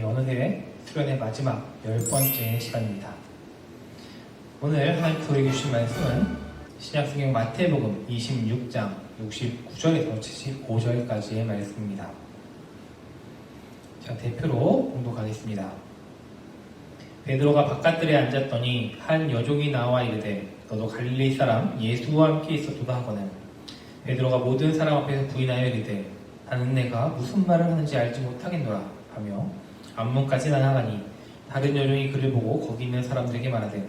어느새 수련의 마지막 10번째 시간입니다. 오늘 하나님 우리에게 주신 말씀은 신약성경 마태복음 26장 69절에서 75절까지의 말씀입니다. 자, 대표로 공독하겠습니다. 베드로가 바깥들에 앉았더니 한 여종이 나와 이르되 너도 갈릴리 사람 예수와 함께 있었도다 하거늘 베드로가 모든 사람 앞에서 부인하여 이르되 나는 내가 무슨 말을 하는지 알지 못하겠노라 하며 앞문까지 나아가니 다른 여종이 그를 보고 거기 있는 사람들에게 말하되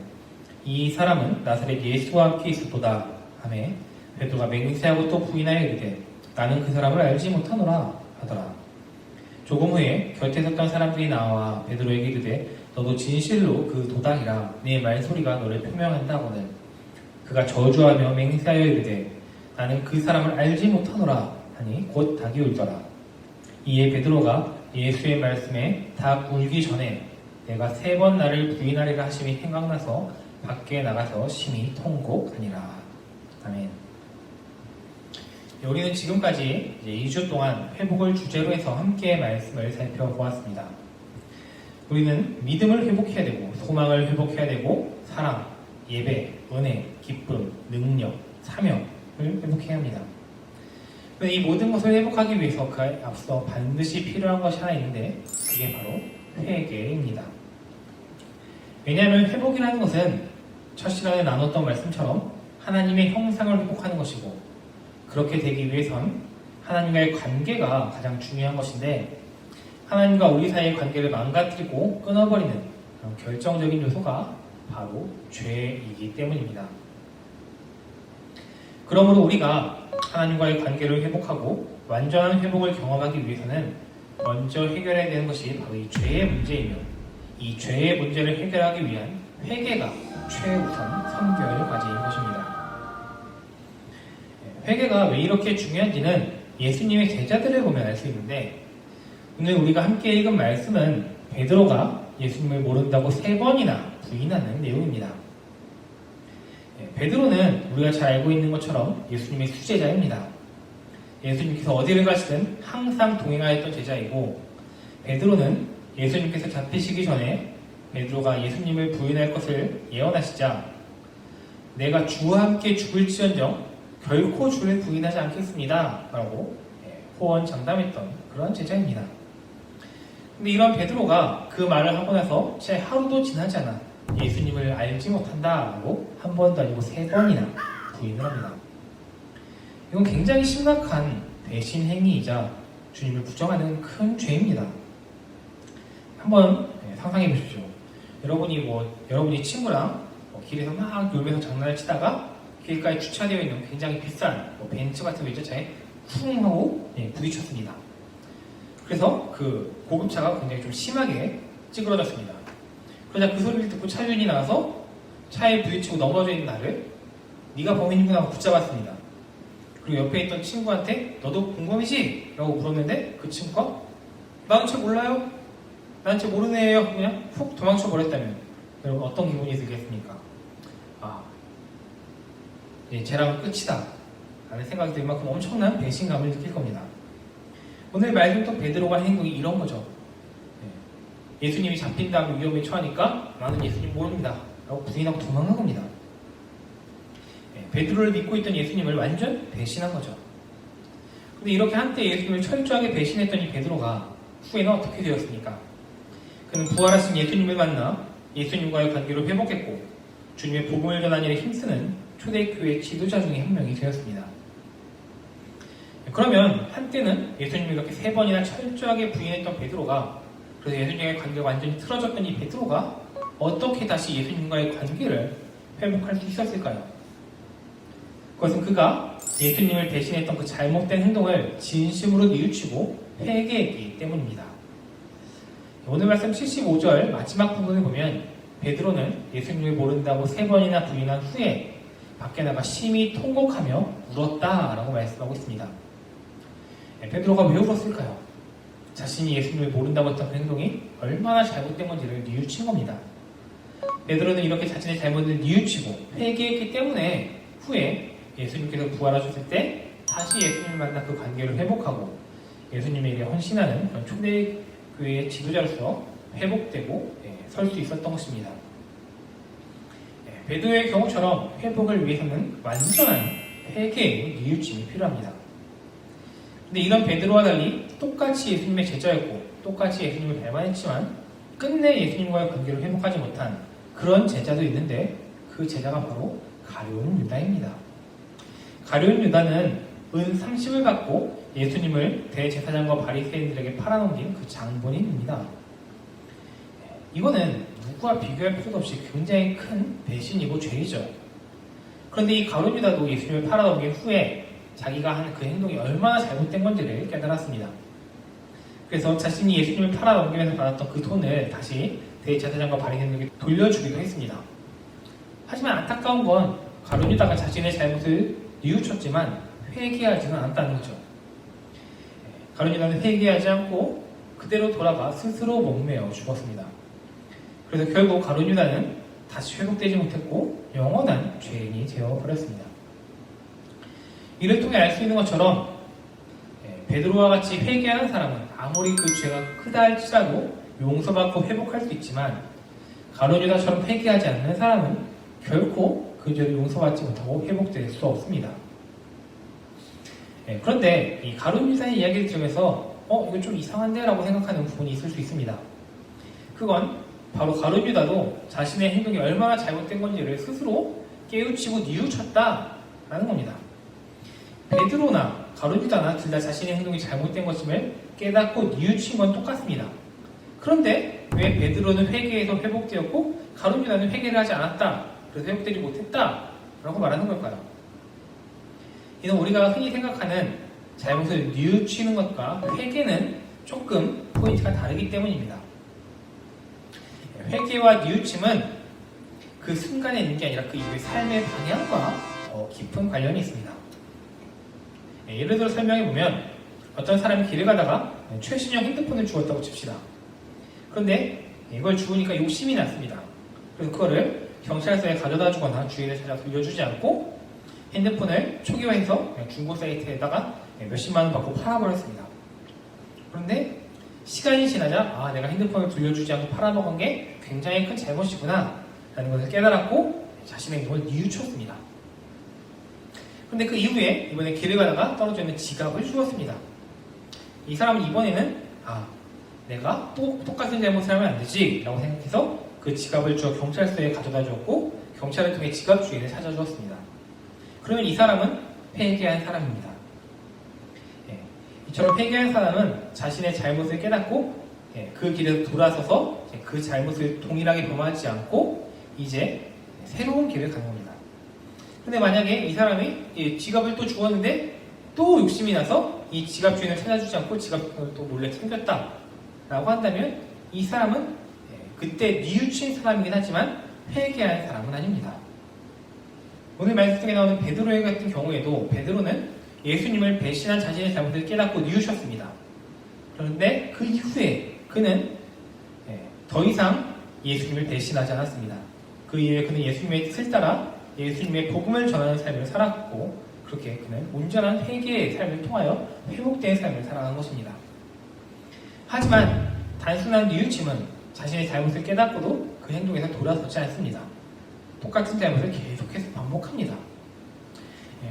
이 사람은 나사렛 예수와 함께 있었도다 하매 베드로가 맹세하고 또 부인하여 이르되 나는 그 사람을 알지 못하노라 하더라. 조금 후에 곁에 섰던 사람들이 나와 베드로에게 이르되 너도 진실로 그 도당이라 네 말소리가 너를 표명한다 하거늘 그가 저주하며 맹세하여 이르되 나는 그 사람을 알지 못하노라 하니 곧 닭이 울더라. 이에 베드로가 예수의 말씀에 닭 울기 전에 내가 3번 나를 부인하리라 하심이 생각나서 밖에 나가서 심히 통곡하니라. 아멘. 우리는 지금까지 2주 동안 회복을 주제로 해서 함께 말씀을 살펴보았습니다. 우리는 믿음을 회복해야 되고 소망을 회복해야 되고 사랑, 예배, 은혜, 기쁨, 능력, 사명을 회복해야 합니다. 이 모든 것을 회복하기 위해서 그 앞서 반드시 필요한 것이 하나 있는데 그게 바로 회개입니다. 왜냐하면 회복이라는 것은 첫 시간에 나눴던 말씀처럼 하나님의 형상을 회복하는 것이고 그렇게 되기 위해선 하나님과의 관계가 가장 중요한 것인데 하나님과 우리 사이의 관계를 망가뜨리고 끊어버리는 그런 결정적인 요소가 바로 죄이기 때문입니다. 그러므로 우리가 하나님과의 관계를 회복하고 완전한 회복을 경험하기 위해서는 먼저 해결해야 되는 것이 바로 이 죄의 문제이며 이 죄의 문제를 해결하기 위한 회개가 최우선 선결 과제인 것입니다. 회개가 왜 이렇게 중요한지는 예수님의 제자들을 보면 알 수 있는데 오늘 우리가 함께 읽은 말씀은 베드로가 예수님을 모른다고 3번이나 부인하는 내용입니다. 베드로는 우리가 잘 알고 있는 것처럼 예수님의 수제자입니다. 예수님께서 어디를 가시든 항상 동행하였던 제자이고 베드로는 예수님께서 잡히시기 전에 베드로가 예수님을 부인할 것을 예언하시자 내가 주와 함께 죽을지언정 결코 주를 부인하지 않겠습니다 라고 호언장담했던 그런 제자입니다. 근데 이런 베드로가 그 말을 하고 나서 채 하루도 지나지 않아 예수님을 알지 못한다라고 한 번도 아니고 3번이나 부인을 합니다. 이건 굉장히 심각한 배신 행위이자 주님을 부정하는 큰 죄입니다. 한번 상상해 보십시오. 여러분이 친구랑 길에서 막 놀면서 장난을 치다가 길가에 주차되어 있는 굉장히 비싼 벤츠 같은 거 있죠? 차에 쿵 하고 부딪혔습니다. 그래서 그 고급차가 굉장히 좀 심하게 찌그러졌습니다. 그러자 그 소리를 듣고 차주인이 나와서 차에 부딪히고 넘어져 있는 나를 네가 범인이구나 하고 붙잡았습니다. 그리고 옆에 있던 친구한테 너도 공범이지? 라고 물었는데 그 친구가 나는 쟤 몰라요. 나는 쟤 모르는 애예요. 그냥 훅 도망쳐 버렸다면 여러분 어떤 기분이 들겠습니까? 쟤랑은 끝이다 라는 생각이 들 만큼 엄청난 배신감을 느낄 겁니다. 오늘 말씀도 베드로가 한 행동이 이런 거죠. 예수님이 잡힌 다음에 위험에 처하니까 나는 예수님 모릅니다 라고 부인하고 도망간 겁니다. 베드로를 믿고 있던 예수님을 완전 배신한 거죠. 근데 이렇게 한때 예수님을 철저하게 배신했던 이 베드로가 후에는 어떻게 되었습니까? 그는 부활하신 예수님을 만나 예수님과의 관계를 회복했고 주님의 복음을 전하는 일에 힘쓰는 초대교회 지도자 중에 한 명이 되었습니다. 그러면 한때는 예수님을 이렇게 3번이나 철저하게 부인했던 베드로가 그래서 예수님과의 관계가 완전히 틀어졌던 이 베드로가 어떻게 다시 예수님과의 관계를 회복할 수 있었을까요? 그것은 그가 예수님을 대신했던 그 잘못된 행동을 진심으로 뉘우치고 회개했기 때문입니다. 오늘 말씀 75절 마지막 부분을 보면 베드로는 예수님을 모른다고 3번이나 부인한 후에 밖에 나가 심히 통곡하며 울었다라고 말씀하고 있습니다. 베드로가 왜 울었을까요? 자신이 예수님을 모른다고 했던 그 행동이 얼마나 잘못된 건지를 뉘우친 겁니다. 베드로는 이렇게 자신의 잘못을 뉘우치고 회개했기 때문에 후에 예수님께서 부활하셨을 때 다시 예수님을 만나 그 관계를 회복하고 예수님에게 헌신하는 그런 초대 교회의 지도자로서 회복되고 설 수 있었던 것입니다. 베드로의 경우처럼 회복을 위해서는 완전한 회개의 뉘우침이 필요합니다. 근데 이런 베드로와 달리 똑같이 예수님의 제자였고 똑같이 예수님을 배반했지만 끝내 예수님과의 관계를 회복하지 못한 그런 제자도 있는데 그 제자가 바로 가룟 유다입니다. 가룟 유다는 은 30을 받고 예수님을 대제사장과 바리새인들에게 팔아넘긴 그 장본인입니다. 이거는 누구와 비교할 필요도 없이 굉장히 큰 배신이고 죄이죠. 그런데 이 가룟 유다도 예수님을 팔아넘긴 후에 자기가 한 그 행동이 얼마나 잘못된 건지를 깨달았습니다. 그래서 자신이 예수님을 팔아넘기면서 받았던 그 돈을 다시 대제사장과 바리새인들에게 돌려주기도 했습니다. 하지만 안타까운 건 가룟 유다가 자신의 잘못을 뉘우쳤지만 회개하지는 않았다는 거죠. 가룟 유다는 회개하지 않고 그대로 돌아가 스스로 목매어 죽었습니다. 그래서 결국 가룟 유다는 다시 회복되지 못했고 영원한 죄인이 되어버렸습니다. 이를 통해 알 수 있는 것처럼 베드로와 같이 회개하는 사람은 아무리 그 죄가 크다 할지라도 용서받고 회복할 수 있지만 가룟 유다처럼 회개하지 않는 사람은 결코 그 죄를 용서받지 못하고 회복될 수 없습니다. 그런데 이 가룟 유다의 이야기를 들으면서 이거 좀 이상한데? 라고 생각하는 부분이 있을 수 있습니다. 그건 바로 가룟 유다도 자신의 행동이 얼마나 잘못된 건지를 스스로 깨우치고 뉘우쳤다라는 겁니다. 베드로나 가룟 유다나 둘 다 자신의 행동이 잘못된 것임을 깨닫고 뉘우친 건 똑같습니다. 그런데 왜 베드로는 회개해서 회복되었고 가룟 유다는 회개를 하지 않았다, 그래서 회복되지 못했다 라고 말하는 걸까요? 이는 우리가 흔히 생각하는 잘못을 뉘우치는 것과 회개는 조금 포인트가 다르기 때문입니다. 회개와 뉘우침은 그 순간에 있는 게 아니라 그 이후의 삶의 방향과 더 깊은 관련이 있습니다. 예를 들어 설명해보면 어떤 사람이 길을 가다가 최신형 핸드폰을 주웠다고 칩시다. 그런데 이걸 주우니까 욕심이 났습니다. 그래서 그거를 경찰서에 가져다 주거나 주인을 찾아 돌려주지 않고 핸드폰을 초기화해서 중고 사이트에다가 몇십만 원 받고 팔아버렸습니다. 그런데 시간이 지나자 내가 핸드폰을 돌려주지 않고 팔아먹은 게 굉장히 큰 잘못이구나 라는 것을 깨달았고 자신의 행동을 뉘우쳤습니다. 그런데 그 이후에 이번에 길을 가다가 떨어져 있는 지갑을 주웠습니다. 이 사람은 이번에는 내가 또 똑같은 잘못을 하면 안 되지 라고 생각해서 그 지갑을 주워 경찰서에 가져다 주었고 경찰을 통해 지갑 주인을 찾아주었습니다. 그러면 이 사람은 회개한 사람입니다. 이처럼 회개한 사람은 자신의 잘못을 깨닫고 그 길에서 돌아서서 그 잘못을 동일하게 범하지 않고 이제 새로운 길을 가는 겁니다. 근데 만약에 이 사람이 지갑을 또 주웠는데 또 욕심이 나서 이 지갑 주인을 찾아주지 않고 지갑을 또 몰래 챙겼다 라고 한다면 이 사람은 그때 뉘우친 사람이긴 하지만 회개한 사람은 아닙니다. 오늘 말씀 중에 나오는 베드로의 같은 경우에도 베드로는 예수님을 배신한 자신의 잘못을 깨닫고 뉘우쳤습니다. 그런데 그 이후에 그는 더 이상 예수님을 배신하지 않았습니다. 그 이후에 그는 예수님의 뜻을 따라 예수님의 복음을 전하는 삶을 살았고 그렇게 그는 온전한 회개의 삶을 통하여 회복된 삶을 살아간 것입니다. 하지만 단순한 뉘우침은 자신의 잘못을 깨닫고도 그 행동에서 돌아서지 않습니다. 똑같은 잘못을 계속해서 반복합니다.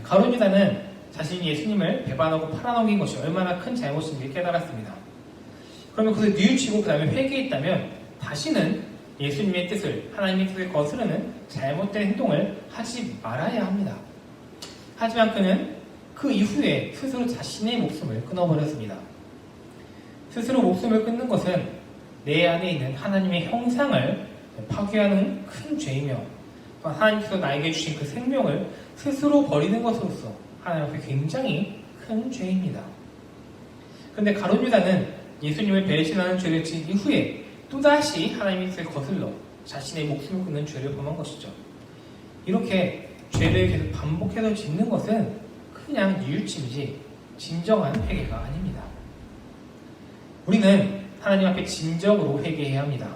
가룟 유다는 자신이 예수님을 배반하고 팔아넘긴 것이 얼마나 큰 잘못인지 깨달았습니다. 그러면 그것을 뉘우치고 그 다음에 회개했다면 다시는 예수님의 뜻을, 하나님의 뜻을 거스르는 잘못된 행동을 하지 말아야 합니다. 하지만 그는 그 이후에 스스로 자신의 목숨을 끊어버렸습니다. 스스로 목숨을 끊는 것은 내 안에 있는 하나님의 형상을 파괴하는 큰 죄이며 하나님께서 나에게 주신 그 생명을 스스로 버리는 것으로서 하나님 앞에 굉장히 큰 죄입니다. 그런데 가룟 유다는 예수님을 배신하는 죄를 지은 이후에 또다시 하나님의 뜻을 거슬러 자신의 목숨을 끊는 죄를 범한 것이죠. 이렇게 죄를 계속 반복해서 짓는 것은 그냥 뉘우침이지 진정한 회개가 아닙니다. 우리는 하나님 앞에 진정으로 회개해야 합니다.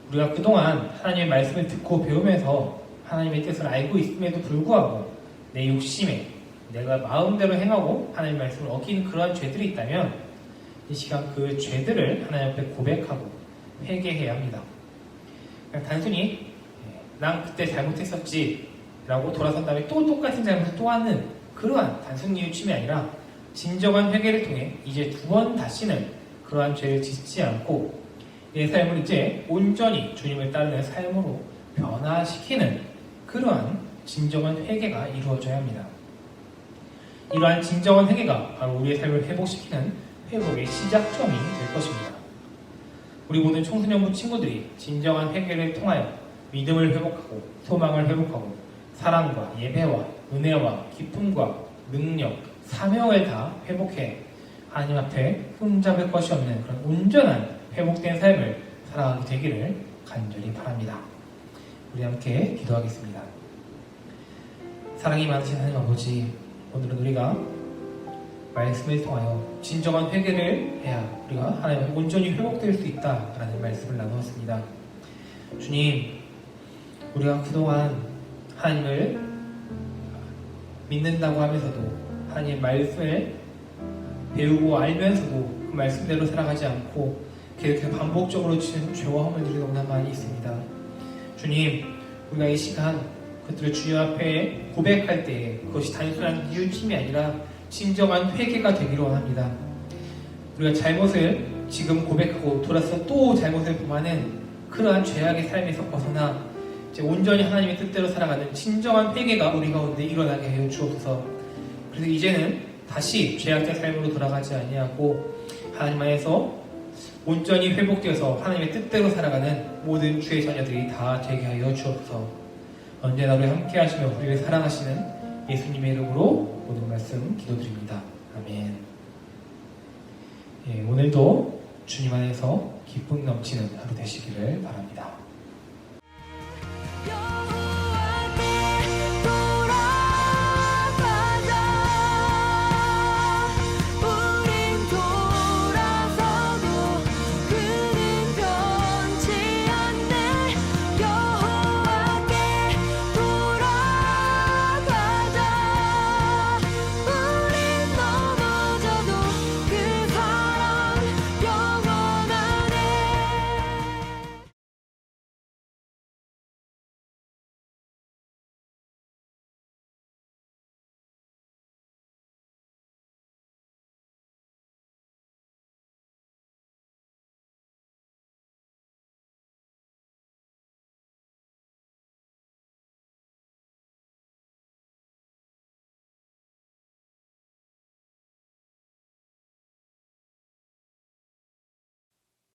우리가 그동안 하나님의 말씀을 듣고 배우면서 하나님의 뜻을 알고 있음에도 불구하고 내 욕심에 내가 마음대로 행하고 하나님의 말씀을 어긴 그러한 죄들이 있다면 이 시간 그 죄들을 하나님 앞에 고백하고 회개해야 합니다. 그냥 단순히 난 그때 잘못했었지 라고 돌아선 다음에 또 똑같은 잘못을 또 하는 그러한 단순 뉘우침이 아니라 진정한 회개를 통해 이제 두 번 다시는 그러한 죄를 짓지 않고 내 삶을 이제 온전히 주님을 따르는 삶으로 변화시키는 그러한 진정한 회개가 이루어져야 합니다. 이러한 진정한 회개가 바로 우리의 삶을 회복시키는 회복의 시작점이 될 것입니다. 우리 모든 청소년부 친구들이 진정한 회개를 통하여 믿음을 회복하고 소망을 회복하고 사랑과 예배와 은혜와 기쁨과 능력, 사명을 다 회복해 하나님 앞에 흠잡을 것이 없는 그런 온전한 회복된 삶을 살아가게 되기를 간절히 바랍니다. 우리 함께 기도하겠습니다. 사랑이 많으신 하나님 아버지, 오늘은 우리가 말씀을 통하여 진정한 회개를 해야 우리가 하나님 앞에 온전히 회복될 수 있다라는 말씀을 나누었습니다. 주님, 우리가 그동안 하나님을 믿는다고 하면서도 하나님의 말씀을 배우고 알면서도 그 말씀대로 살아가지 않고 계속해서 반복적으로 지은 죄와 허물들이 너무나 많이 있습니다. 주님, 우리가 이 시간 그것들을 주님 앞에 고백할 때 그것이 단순한 뉘우침이 아니라 진정한 회개가 되기를 원합니다. 우리가 잘못을 지금 고백하고 돌아서 또 잘못을 범하는 그러한 죄악의 삶에서 벗어나 이제 온전히 하나님의 뜻대로 살아가는 진정한 회개가 우리 가운데 일어나게 하여 주옵소서. 그래서 이제는 다시 죄악된 삶으로 돌아가지 아니하고 하나님 안에서 온전히 회복되어서 하나님의 뜻대로 살아가는 모든 주의 자녀들이 다 되게 하여 주옵소서. 언제나 우리 함께 하시며 우리를 사랑하시는 예수님의 이름으로 모든 말씀 기도드립니다. 아멘. 오늘도 주님 안에서 기쁨 넘치는 하루 되시기를 바랍니다.